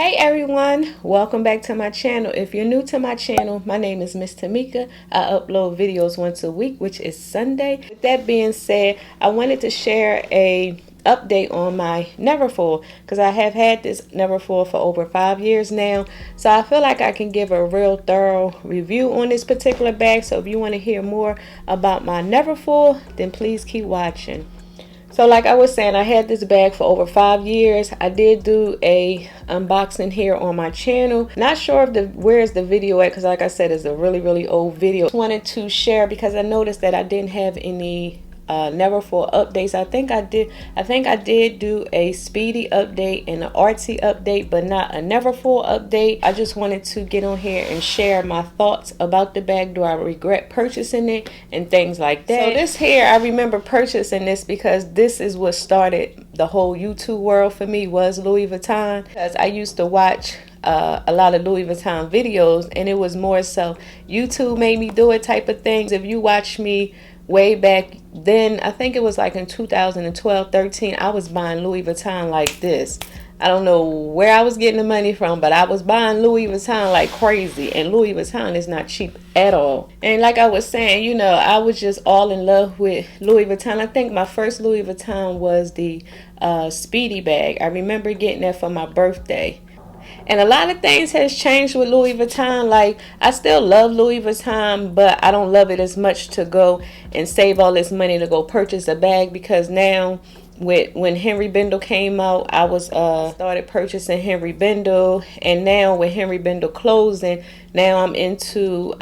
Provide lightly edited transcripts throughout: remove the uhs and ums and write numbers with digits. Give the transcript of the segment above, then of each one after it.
Hey everyone, welcome back to my channel. If you're new to my channel, my name is Miss Tamika. I upload videos once a week, which is Sunday. With that being said, I wanted to share a update on my neverfull because I have had this neverfull for over 5 years now, so I feel like I can give a real thorough review on this particular bag. So if you want to hear more about my neverfull, then please keep watching. So like I was saying, I had this bag for over 5 years. I did do a unboxing here on my channel. Not sure if where's the video at, because like I said, it's a really old video. Just wanted to share because I noticed that I didn't have any neverfull updates. I think I did do a speedy update and an artsy update, but not a neverfull update. I just wanted to get on here and share my thoughts about the bag. Do I regret purchasing it and things like that? So this here, I remember purchasing this because this is what started the whole YouTube world for me, was Louis Vuitton. Because I used to watch a lot of Louis Vuitton videos, and it was more so YouTube made me do it type of things. If you watch me way back then, I think it was like in 2012, 13, I was buying Louis Vuitton like this. I don't know where I was getting the money from, but I was buying Louis Vuitton like crazy, and Louis Vuitton is not cheap at all. And like I was saying, you know, I was just all in love with Louis Vuitton. I think my first Louis Vuitton was the Speedy bag. I remember getting that for my birthday. And a lot of things has changed with Louis Vuitton. Like, I still love Louis Vuitton, but I don't love it as much to go and save all this money to go purchase a bag, because now when Henry Bendel came out, I was started purchasing Henry Bendel, and now with Henry Bendel closing, now I'm into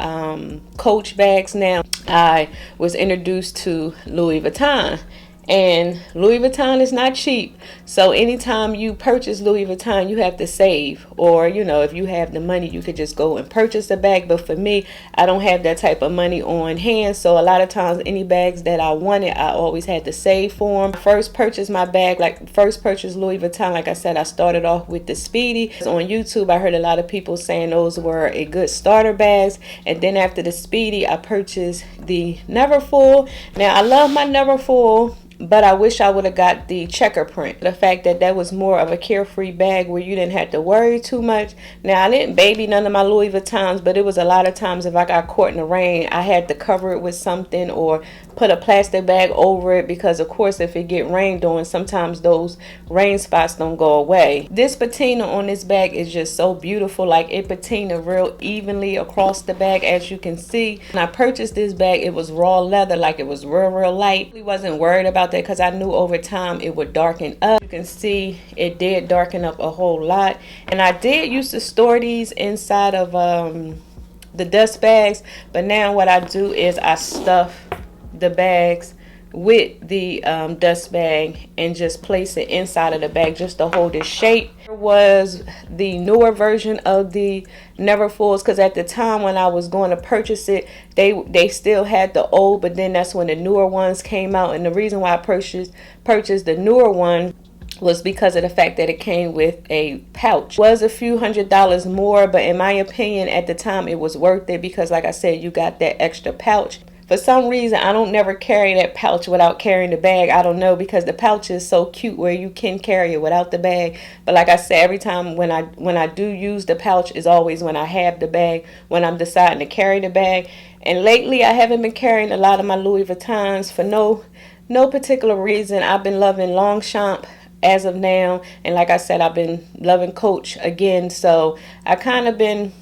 Coach bags. Now I was introduced to Louis Vuitton. And Louis Vuitton is not cheap. So anytime you purchase Louis Vuitton, you have to save. Or, you know, if you have the money, you could just go and purchase a bag. But for me, I don't have that type of money on hand. So a lot of times, any bags that I wanted, I always had to save for them. First purchased my bag, first purchased Louis Vuitton, like I said, I started off with the Speedy. On YouTube, I heard a lot of people saying those were a good starter bags. And then after the Speedy, I purchased the neverfull. Now, I love my neverfull, but I wish I would have got the checker print. The fact that that was more of a carefree bag where you didn't have to worry too much. Now, I didn't baby none of my Louis Vuittons, but it was a lot of times if I got caught in the rain, I had to cover it with something or put a plastic bag over it, because of course if it get rained on, sometimes those rain spots don't go away. This patina on this bag is just so beautiful. Like, it patina real evenly across the bag, as you can see. When I purchased this bag, it was raw leather, like it was real light. I wasn't worried about that because I knew over time it would darken up. You can see it did darken up a whole lot. And I did used to store these inside of the dust bags, but now what I do is I stuff the bags with the dust bag and just place it inside of the bag just to hold its shape. There was the newer version of the neverfulls, because at the time when I was going to purchase it, they still had the old, but then that's when the newer ones came out. And the reason why I purchased the newer one was because of the fact that it came with a pouch. It was a few $100s more, but in my opinion at the time it was worth it, because like I said, you got that extra pouch. For some reason, I don't never carry that pouch without carrying the bag. I don't know, because the pouch is so cute where you can carry it without the bag. But like I said, every time when I do use the pouch is always when I have the bag, when I'm deciding to carry the bag. And lately, I haven't been carrying a lot of my Louis Vuittons for no particular reason. I've been loving Longchamp as of now, and like I said, I've been loving Coach again. So I kind of been,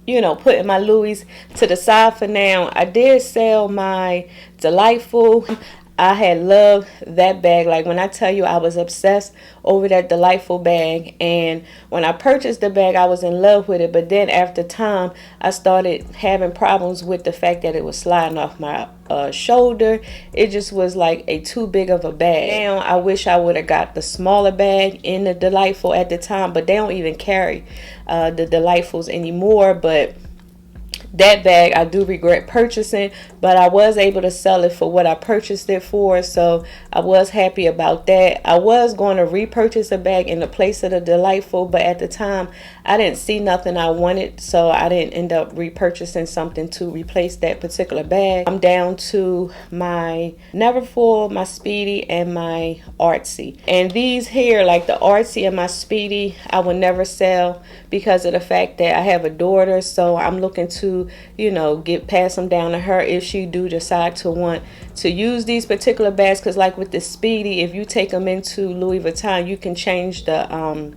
you know, putting my Louis to the side for now. I did sell my Delightful. I had loved that bag. Like, when I tell you, I was obsessed over that Delightful bag. And when I purchased the bag, I was in love with it. But then after time, I started having problems with the fact that it was sliding off my shoulder. It just was like a too big of a bag. Now, I wish I would have got the smaller bag in the Delightful at the time. But they don't even carry the Delightfuls anymore. But that bag I do regret purchasing, but I was able to sell it for what I purchased it for, so I was happy about that. I was going to repurchase a bag in the place of the Delightful, but at the time I didn't see nothing I wanted, so I didn't end up repurchasing something to replace that particular bag. I'm down to my Neverfull, my Speedy, and my Artsy. And these here, like the Artsy and my Speedy, I will never sell because of the fact that I have a daughter, so I'm looking to, you know, pass them down to her if she do decide to want to use these particular bags. Because like with the Speedy, if you take them into Louis Vuitton, you can change the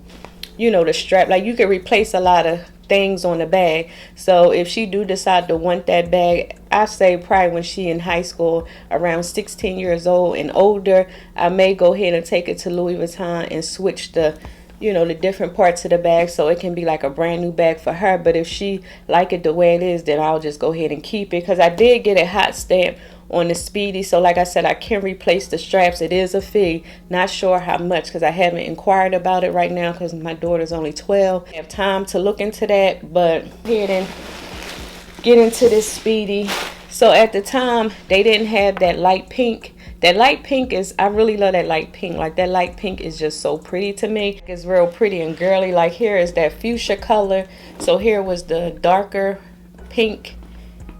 you know, the strap. Like you can replace a lot of things on the bag. So if she do decide to want that bag, I say probably when she in high school, around 16 years old and older, I may go ahead and take it to Louis Vuitton and switch the, you know, the different parts of the bag so it can be like a brand new bag for her. But if she like it the way it is, then I'll just go ahead and keep it, because I did get a hot stamp on the Speedy. So like I said, I can replace the straps. It is a fee. Not sure how much because I haven't inquired about it right now because my daughter's only 12. I have time to look into that, but here then get into this Speedy. So at the time they didn't have that light pink. That light pink is, I really love that light pink. Like that light pink is just so pretty to me. It's real pretty and girly. Like here is that fuchsia color. So here was the darker pink.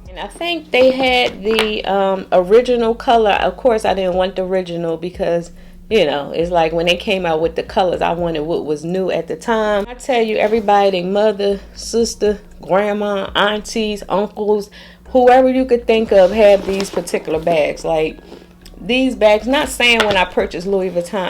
And I think they had the original color. Of course, I didn't want the original because, you know, it's like when they came out with the colors, I wanted what was new at the time. I tell you, everybody, their mother, sister, grandma, aunties, uncles, whoever you could think of had these particular bags. Like these bags, not saying when I purchased Louis Vuitton,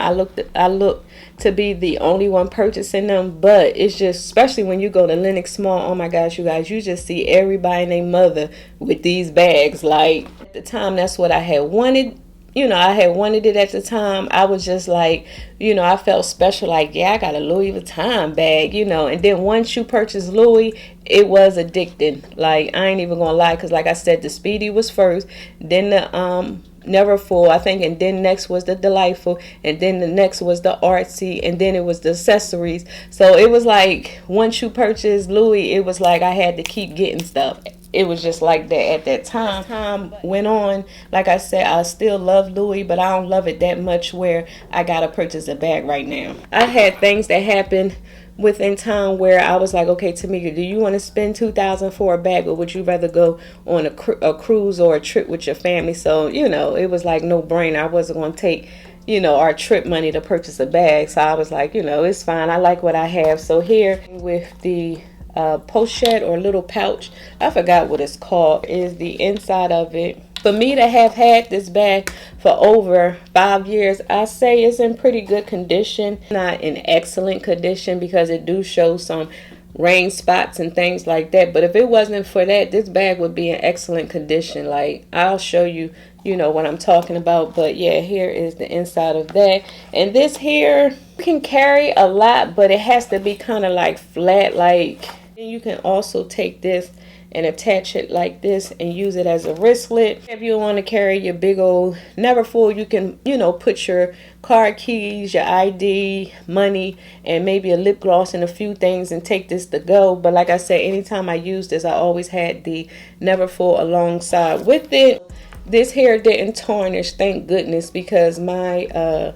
I looked to be the only one purchasing them, but it's just, especially when you go to Lenox Mall, oh my gosh, you guys, you just see everybody and their mother with these bags. Like at the time, that's what I had wanted. You know, I had wanted it at the time. I was just like, you know, I felt special, like, yeah, I got a Louis Vuitton bag, you know. And then once you purchase Louis, it was addicting. Like, I ain't even gonna lie, because like I said, the Speedy was first, then the Neverfull, I think, and then next was the Delightful, and then the next was the Artsy, and then it was the accessories. So it was like, once you purchase Louis, it was like I had to keep getting stuff. It was just like that at that time. Time went on, like I said, I still love Louis, but I don't love it that much where I gotta purchase a bag right now. I had things that happened within time where I was like, okay, Tamika, do you want to spend $2,000 for a bag, or would you rather go on a cruise or a trip with your family? So, you know, it was like no brainer. I wasn't going to take, you know, our trip money to purchase a bag. So I was like, you know, it's fine. I like what I have. So here with the pochette or little pouch, I forgot what it's called, is the inside of it. For me to have had this bag for over 5 years, I say it's in pretty good condition. Not in excellent condition because it do show some rain spots and things like that. But if it wasn't for that, this bag would be in excellent condition. Like, I'll show you, you know, what I'm talking about. But yeah, here is the inside of that. And this here, you can carry a lot, but it has to be kind of like flat. Like, you can also take this and attach it like this and use it as a wristlet. If you want to carry your big old Neverfull, you can, you know, put your car keys, your ID, money, and maybe a lip gloss and a few things and take this to go. But like I said, anytime I use this, I always had the Neverfull alongside with it. This hair didn't tarnish, thank goodness, because my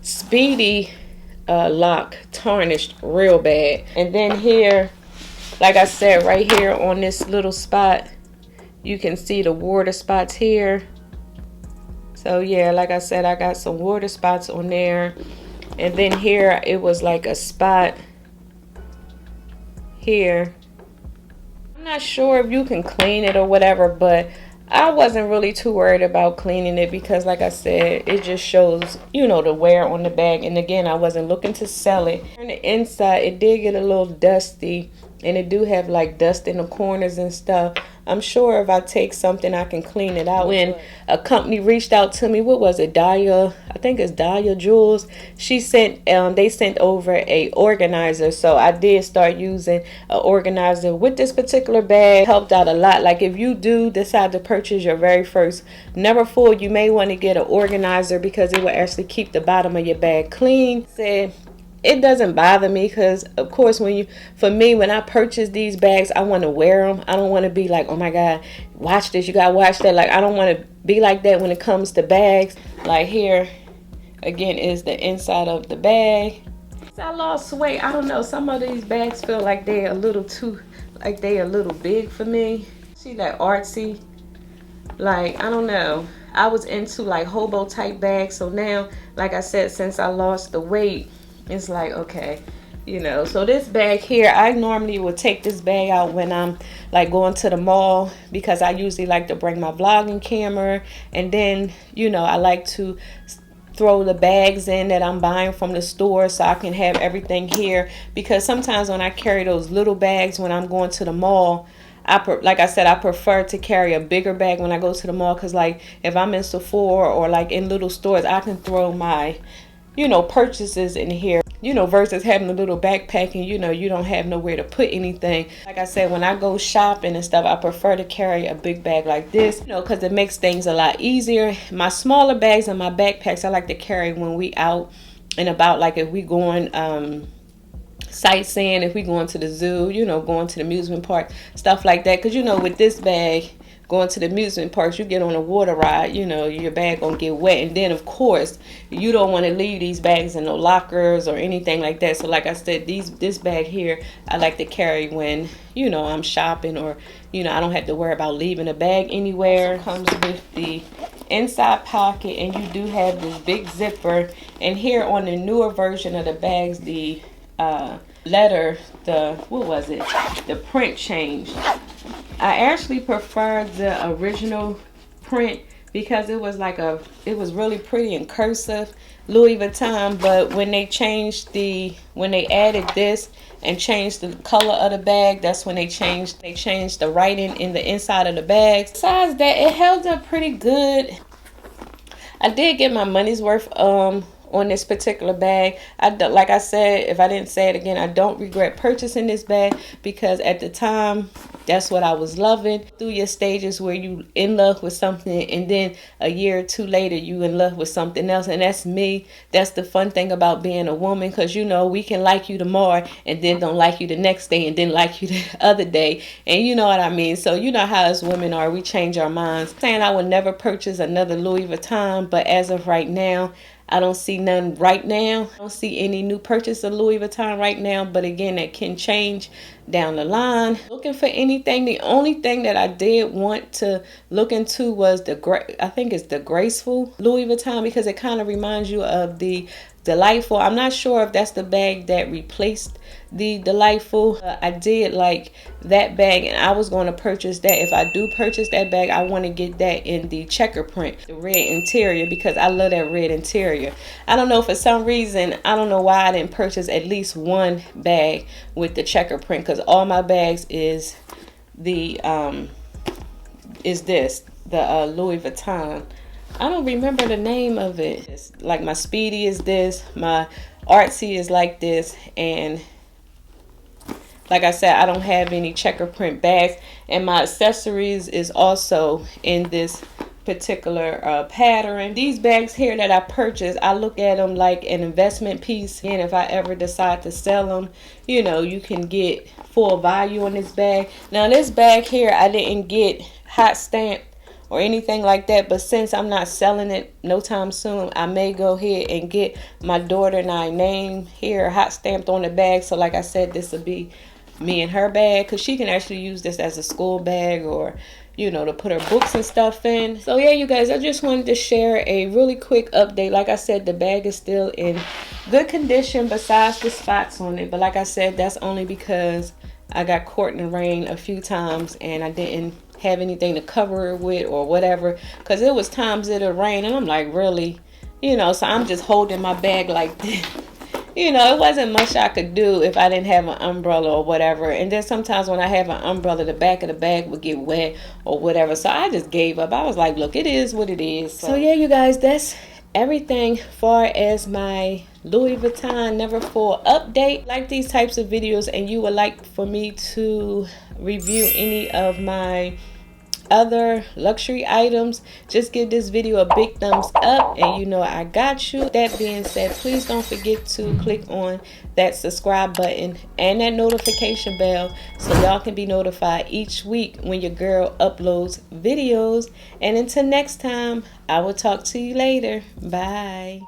Speedy lock tarnished real bad. And then here, like I said, right here on this little spot, you can see the water spots here. So yeah, like I said, I got some water spots on there. And then here, it was like a spot here. I'm not sure if you can clean it or whatever, but I wasn't really too worried about cleaning it because, like I said, it just shows, you know, the wear on the bag. And again, I wasn't looking to sell it. On the inside, it did get a little dusty. And it do have like dust in the corners and stuff. I'm sure if I take something, I can clean it out. When a company reached out to me, what was it, Dahlia? I think it's Dahlia Jewels. She sent, they sent over a organizer. So I did start using an organizer with this particular bag. It helped out a lot. Like if you do decide to purchase your very first Neverfull, you may want to get an organizer because it will actually keep the bottom of your bag clean. Said, it doesn't bother me, because of course for me, when I purchase these bags, I want to wear them. I don't want to be like, oh my god, watch this, you gotta watch that. Like, I don't want to be like that when it comes to bags. Like, here again is the inside of the bag. I lost weight. I don't know, some of these bags feel like they're a little big for me. See that artsy, like, I don't know, I was into like hobo type bags. So now, like I said, since I lost the weight, it's like, okay, you know. So this bag here, I normally would take this bag out when I'm like going to the mall, because I usually like to bring my vlogging camera, and then, you know, I like to throw the bags in that I'm buying from the store, so I can have everything here. Because sometimes when I carry those little bags when I'm going to the mall, like I said, I prefer to carry a bigger bag when I go to the mall, because like if I'm in Sephora or like in little stores, I can throw my, you know, purchases in here, you know, versus having a little backpack and, you know, you don't have nowhere to put anything. Like I said, when I go shopping and stuff, I prefer to carry a big bag like this, you know, because it makes things a lot easier. My smaller bags and my backpacks, I like to carry when we out and about, like if we going sightseeing, if we going to the zoo, you know, going to the amusement park, stuff like that. Because, you know, with this bag, going to the amusement parks, you get on a water ride, you know, your bag gonna get wet. And then of course you don't want to leave these bags in no lockers or anything like that. So like I said, this bag here, I like to carry when, you know, I'm shopping, or, you know, I don't have to worry about leaving a bag anywhere. It comes with the inside pocket, and you do have this big zipper. And here on the newer version of the bags, the the print changed. I actually prefer the original print, because it was really pretty and cursive, Louis Vuitton. But when they added this and changed the color of the bag, that's when they changed the writing in the inside of the bag. Besides that, it held up pretty good. I did get my money's worth on this particular bag. Like I said, if I didn't say it again, I don't regret purchasing this bag, because at the time, that's what I was loving. Through your stages where you in love with something, and then a year or two later you in love with something else. And that's me. That's the fun thing about being a woman, because, you know, we can like you tomorrow and then don't like you the next day, and then like you the other day, and you know what I mean. So you know how us women are, we change our minds. I'm saying I would never purchase another Louis Vuitton, but as of right now, I don't see none right now. I don't see any new purchase of Louis Vuitton right now. But again, that can change down the line. Looking for anything. The only thing that I did want to look into was I think it's the Graceful Louis Vuitton, because it kind of reminds you of the Delightful. I'm not sure if that's the bag that replaced the Delightful. I did like that bag, and I was going to purchase that. If I do purchase that bag, I want to get that in the checker print, the red interior, because I love that red interior. I don't know, for some reason, I don't know why I didn't purchase at least one bag with the checker print, because all my bags is the Louis Vuitton. I don't remember the name of it. It's like my Speedy is this, my Artsy is like this, and like I said, I don't have any checker print bags. And my accessories is also in this particular pattern. These bags here that I purchased, I look at them like an investment piece, and if I ever decide to sell them, you know, you can get full value on this bag. Now this bag here, I didn't get hot stamped or anything like that, but since I'm not selling it no time soon, I may go ahead and get my daughter and I name here hot stamped on the bag. So like I said, this will be me and her bag, because she can actually use this as a school bag, or, you know, to put her books and stuff in. So yeah, you guys, I just wanted to share a really quick update. Like I said, the bag is still in good condition besides the spots on it, but like I said, that's only because I got caught in the rain a few times and I didn't have anything to cover it with or whatever, because it was times it'll rain and I'm like, really, you know, so I'm just holding my bag like this. You know, it wasn't much I could do if I didn't have an umbrella or whatever. And then sometimes when I have an umbrella, the back of the bag would get wet or whatever. So I just gave up. I was like, look, it is what it is. So yeah, you guys, that's everything far as my Louis Vuitton Neverfull update. Like these types of videos and you would like for me to review any of my other luxury items, just give this video a big thumbs up and you know I got you. That being said, please don't forget to click on that subscribe button and that notification bell so y'all can be notified each week when your girl uploads videos. And until next time, I will talk to you later. Bye.